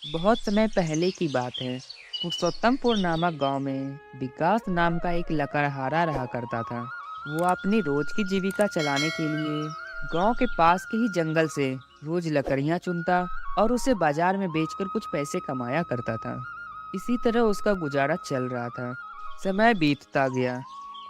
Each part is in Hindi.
बहुत समय पहले की बात है। पुरुषोत्तमपुर नामक गांव में विकास नाम का एक लकड़हारा रहा करता था। वो अपनी रोज की जीविका चलाने के लिए गांव के पास के ही जंगल से रोज लकड़ियां चुनता और उसे बाजार में बेचकर कुछ पैसे कमाया करता था। इसी तरह उसका गुजारा चल रहा था। समय बीतता गया।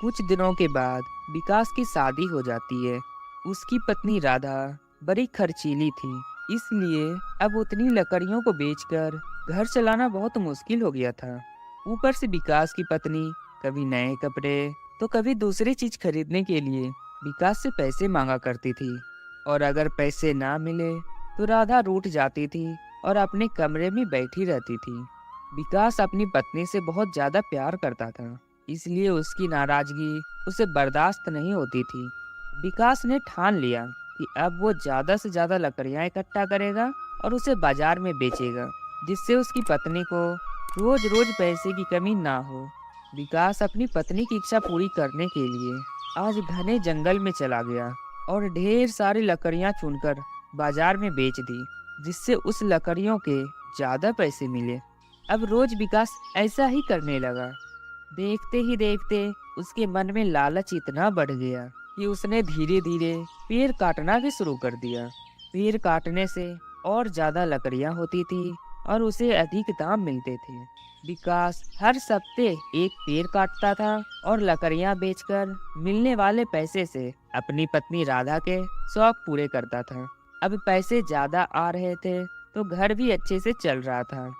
कुछ दिनों के बाद विकास की शादी हो जाती है। उसकी पत्नी राधा बड़ी खर्चीली थी, इसलिए अब उतनी लकड़ियों को बेचकर घर चलाना बहुत मुश्किल हो गया था। ऊपर से विकास की पत्नी कभी नए कपड़े तो कभी दूसरी चीज खरीदने के लिए विकास से पैसे मांगा करती थी। और अगर पैसे ना मिले तो राधा रूठ जाती थी और अपने कमरे में बैठी रहती थी। विकास अपनी पत्नी से बहुत ज्यादा प्यार करता था, इसलिए उसकी नाराजगी उसे बर्दाश्त नहीं होती थी। विकास ने ठान लिया कि अब वो ज्यादा से ज्यादा लकड़ियां इकट्ठा करेगा और उसे बाजार में बेचेगा, जिससे उसकी पत्नी को रोज रोज पैसे की कमी ना हो। विकास अपनी पत्नी की इच्छा पूरी करने के लिए आज घने जंगल में चला गया और ढेर सारी लकड़ियां चुनकर बाजार में बेच दी, जिससे उस लकड़ियों के ज्यादा पैसे मिले। अब रोज विकास ऐसा ही करने लगा। देखते ही देखते उसके मन में लालच इतना बढ़ गया कि उसने धीरे धीरे पेड़ काटना भी शुरू कर दिया। पेड़ काटने से और ज्यादा लकड़ियां होती थी और उसे अधिक दाम मिलते थे। विकास हर हफ्ते एक पेड़ काटता था और लकड़ियां बेचकर मिलने वाले पैसे से अपनी पत्नी राधा के शौक पूरे करता था। अब पैसे ज्यादा आ रहे थे तो घर भी अच्छे से चल रहा था।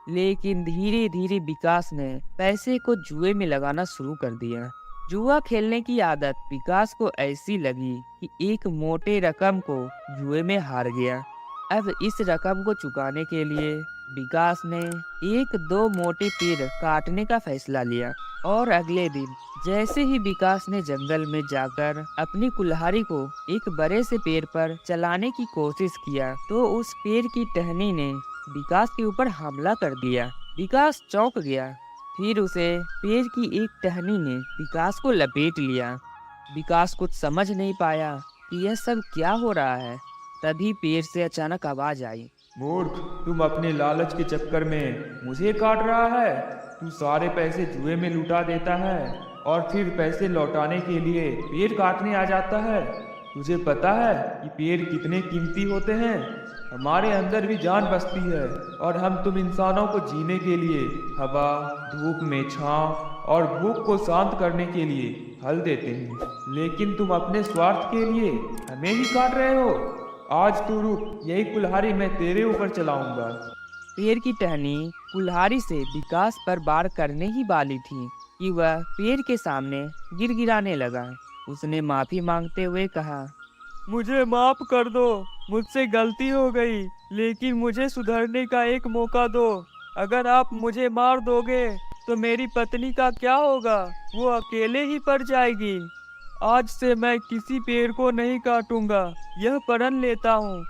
लेकिन धीरे धीरे विकास ने पैसे को जुए में लगाना शुरू कर दिया। जुआ खेलने की आदत विकास को ऐसी लगी कि एक मोटे रकम को जुए में हार गया। अब इस रकम को चुकाने के लिए विकास ने एक दो मोटे पेड़ काटने का फैसला लिया। और अगले दिन जैसे ही विकास ने जंगल में जाकर अपनी कुल्हाड़ी को एक बड़े से पेड़ पर चलाने की कोशिश किया तो उस पेड़ की टहनी ने विकास के ऊपर हमला कर दिया। विकास चौंक गया। फिर उसे पेड़ की एक टहनी ने विकास को लपेट लिया। विकास कुछ समझ नहीं पाया कि यह सब क्या हो रहा है। तभी पेड़ से अचानक आवाज आई। मूर्ख, तुम अपने लालच के चक्कर में मुझे काट रहा है। तू सारे पैसे जुए में लुटा देता है और फिर पैसे लौटाने के लिए पेड़ काटने आ जाता है। तुझे पता है कि पेड़ कितने कीमती होते हैं। हमारे अंदर भी जान बसती है और हम तुम इंसानों को जीने के लिए हवा, धूप में छांव और भूख को शांत करने के लिए फल देते हैं, लेकिन तुम अपने स्वार्थ के लिए हमें ही काट रहे हो। आज तू रुक, यही कुल्हाड़ी मैं तेरे ऊपर चलाऊंगा। पेड़ की टहनी कुल्हाड़ी से विकास पर वार करने ही वाली थी कि वह पेड़ के सामने गिड़गिड़ाने लगा। उसने माफी मांगते हुए कहा, मुझे माफ कर दो, मुझसे गलती हो गई, लेकिन मुझे सुधरने का एक मौका दो। अगर आप मुझे मार दोगे तो मेरी पत्नी का क्या होगा? वो अकेले ही पड़ जाएगी। आज से मैं किसी पेड़ को नहीं काटूंगा, यह प्रण लेता हूँ।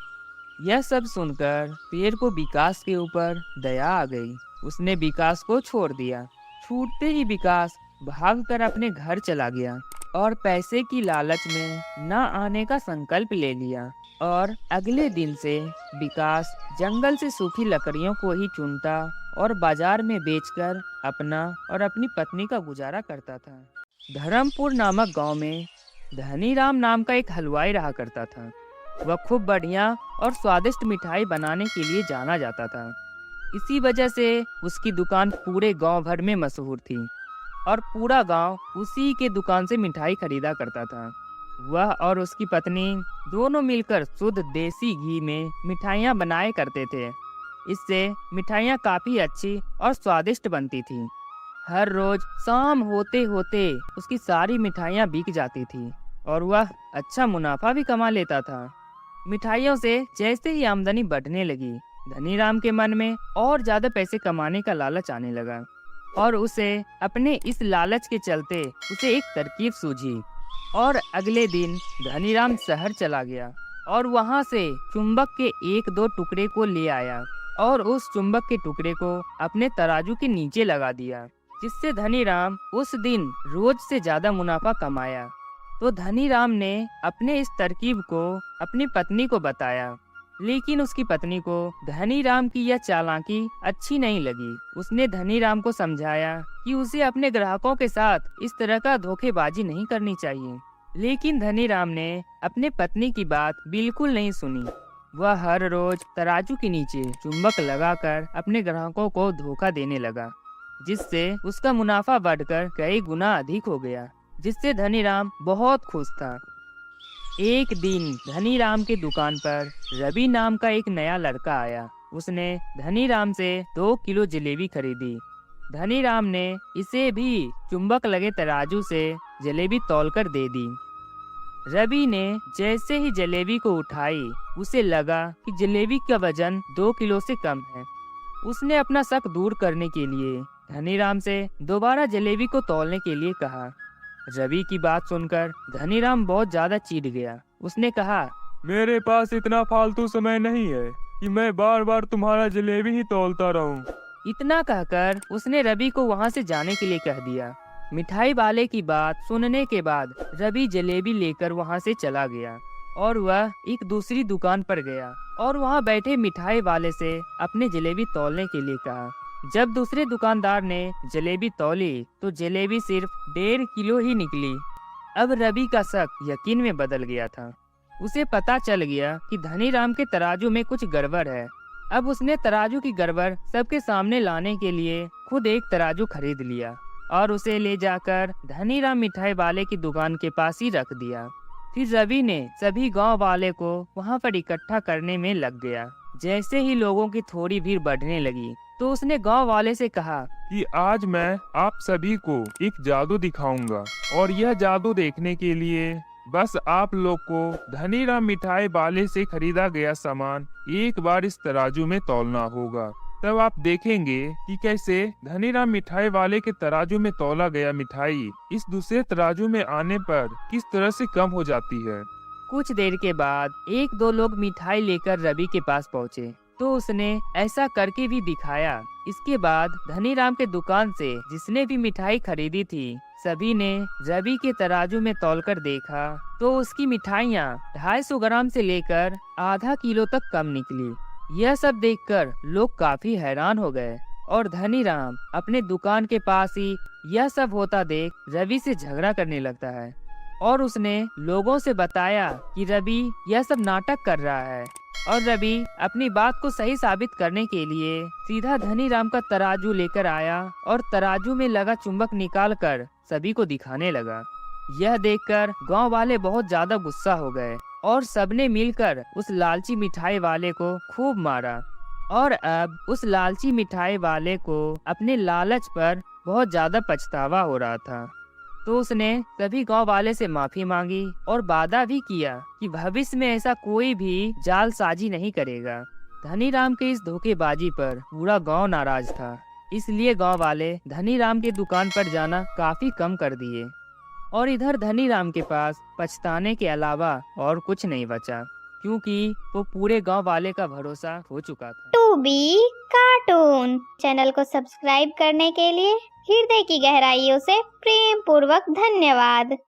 यह सब सुनकर पेड़ को विकास के ऊपर दया आ गई। उसने विकास को छोड़ दिया। छूटते ही विकास भागकर अपने घर चला गया और पैसे की लालच में न आने का संकल्प ले लिया। और अगले दिन से विकास जंगल से सूखी लकड़ियों को ही चुनता और बाजार में बेचकर अपना और अपनी पत्नी का गुजारा करता था। धर्मपुर नामक गांव में धनीराम नाम का एक हलवाई रहा करता था। वह खूब बढ़िया और स्वादिष्ट मिठाई बनाने के लिए जाना जाता था। इसी वजह से उसकी दुकान पूरे गांव भर में मशहूर थी और पूरा गांव उसी के दुकान से मिठाई खरीदा करता था। वह और उसकी पत्नी दोनों मिलकर शुद्ध देसी घी में मिठाइयाँ बनाए करते थे। इससे मिठाइयाँ काफी अच्छी और स्वादिष्ट बनती थी। हर रोज शाम होते होते उसकी सारी मिठाइयाँ बिक जाती थी और वह अच्छा मुनाफा भी कमा लेता था। मिठाइयों से जैसे ही आमदनी बढ़ने लगी, धनीराम के मन में और ज्यादा पैसे कमाने का लालच आने लगा और उसे अपने इस लालच के चलते उसे एक तरकीब सूझी। और अगले दिन धनीराम शहर चला गया और वहां से चुंबक के एक दो टुकड़े को ले आया और उस चुंबक के टुकड़े को अपने तराजू के नीचे लगा दिया, जिससे धनीराम उस दिन रोज से ज्यादा मुनाफा कमाया। तो धनीराम ने अपने इस तरकीब को अपनी पत्नी को बताया। लेकिन उसकी पत्नी को धनीराम की यह चालाकी अच्छी नहीं लगी। उसने धनीराम को समझाया कि उसे अपने ग्राहकों के साथ इस तरह का धोखेबाजी नहीं करनी चाहिए। लेकिन धनीराम ने अपने पत्नी की बात बिल्कुल नहीं सुनी। वह हर रोज तराजू के नीचे चुंबक लगाकर अपने ग्राहकों को धोखा देने लगा, जिससे उसका मुनाफा बढ़कर कई गुना अधिक हो गया, जिससे धनीराम बहुत खुश था। एक दिन धनीराम की दुकान पर रवि नाम का एक नया लड़का आया। उसने धनीराम से 2 किलो जलेबी खरीदी। धनीराम ने इसे भी चुंबक लगे तराजू से जलेबी तौलकर दे दी। रवि ने जैसे ही जलेबी को उठाई, उसे लगा कि जलेबी का वजन 2 किलो से कम है। उसने अपना शक दूर करने के लिए धनीराम से दोबारा जलेबी को तौलने के लिए कहा। रवि की बात सुनकर धनीराम बहुत ज्यादा चिढ़ गया। उसने कहा, मेरे पास इतना फालतू समय नहीं है कि मैं बार बार तुम्हारा जलेबी ही तौलता रहूं। इतना कहकर उसने रवि को वहां से जाने के लिए कह दिया। मिठाई वाले की बात सुनने के बाद रवि जलेबी लेकर वहां से चला गया और वह एक दूसरी दुकान पर गया और वहां बैठे मिठाई वाले से अपने जलेबी तौलने के लिए कहा। जब दूसरे दुकानदार ने जलेबी तौली तो जलेबी सिर्फ 1.5 किलो ही निकली। अब रवि का शक यकीन में बदल गया था। उसे पता चल गया कि धनीराम के तराजू में कुछ गड़बड़ है। अब उसने तराजू की गड़बड़ सबके सामने लाने के लिए खुद एक तराजू खरीद लिया और उसे ले जाकर धनीराम मिठाई वाले की दुकान के पास ही रख दिया। फिर रवि ने सभी गांव वाले को वहां पर इकट्ठा करने में लग गया। जैसे ही लोगों की थोड़ी भीड़ बढ़ने लगी तो उसने गांव वाले से कहा कि आज मैं आप सभी को एक जादू दिखाऊंगा और यह जादू देखने के लिए बस आप लोग को धनीराम मिठाई वाले से खरीदा गया सामान एक बार इस तराजू में तौलना होगा। तब आप देखेंगे कि कैसे धनीराम मिठाई वाले के तराजू में तौला गया मिठाई इस दूसरे तराजू में आने पर किस तरह से कम हो जाती है। कुछ देर के बाद 1-2 लोग मिठाई लेकर रवि के पास पहुँचे तो उसने ऐसा करके भी दिखाया। इसके बाद धनीराम के दुकान से जिसने भी मिठाई खरीदी थी, सभी ने रवि के तराजू में तौलकर देखा तो उसकी मिठाइयाँ 250 ग्राम से लेकर आधा किलो तक कम निकली। यह सब देखकर लोग काफी हैरान हो गए और धनीराम अपने दुकान के पास ही यह सब होता देख रवि से झगड़ा करने लगता है और उसने लोगों से बताया कि रवि यह सब नाटक कर रहा है। और रवि अपनी बात को सही साबित करने के लिए सीधा धनीराम का तराजू लेकर आया और तराजू में लगा चुंबक निकालकर सभी को दिखाने लगा। यह देखकर गांव वाले बहुत ज्यादा गुस्सा हो गए और सबने मिलकर उस लालची मिठाई वाले को खूब मारा। और अब उस लालची मिठाई वाले को अपने लालच पर बहुत ज्यादा पछतावा हो रहा था। तो उसने सभी गांव वाले से माफी मांगी और वादा भी किया कि भविष्य में ऐसा कोई भी जालसाजी नहीं करेगा। धनीराम के इस धोखेबाजी पर पूरा गांव नाराज था, इसलिए गांव वाले धनीराम की दुकान पर जाना काफी कम कर दिए और इधर धनीराम के पास पछताने के अलावा और कुछ नहीं बचा, क्योंकि वो पूरे गांव वाले का भरोसा हो चुका था। टू बी कार्टून चैनल को सब्सक्राइब करने के लिए हृदय की गहराइयों से प्रेम पूर्वक धन्यवाद।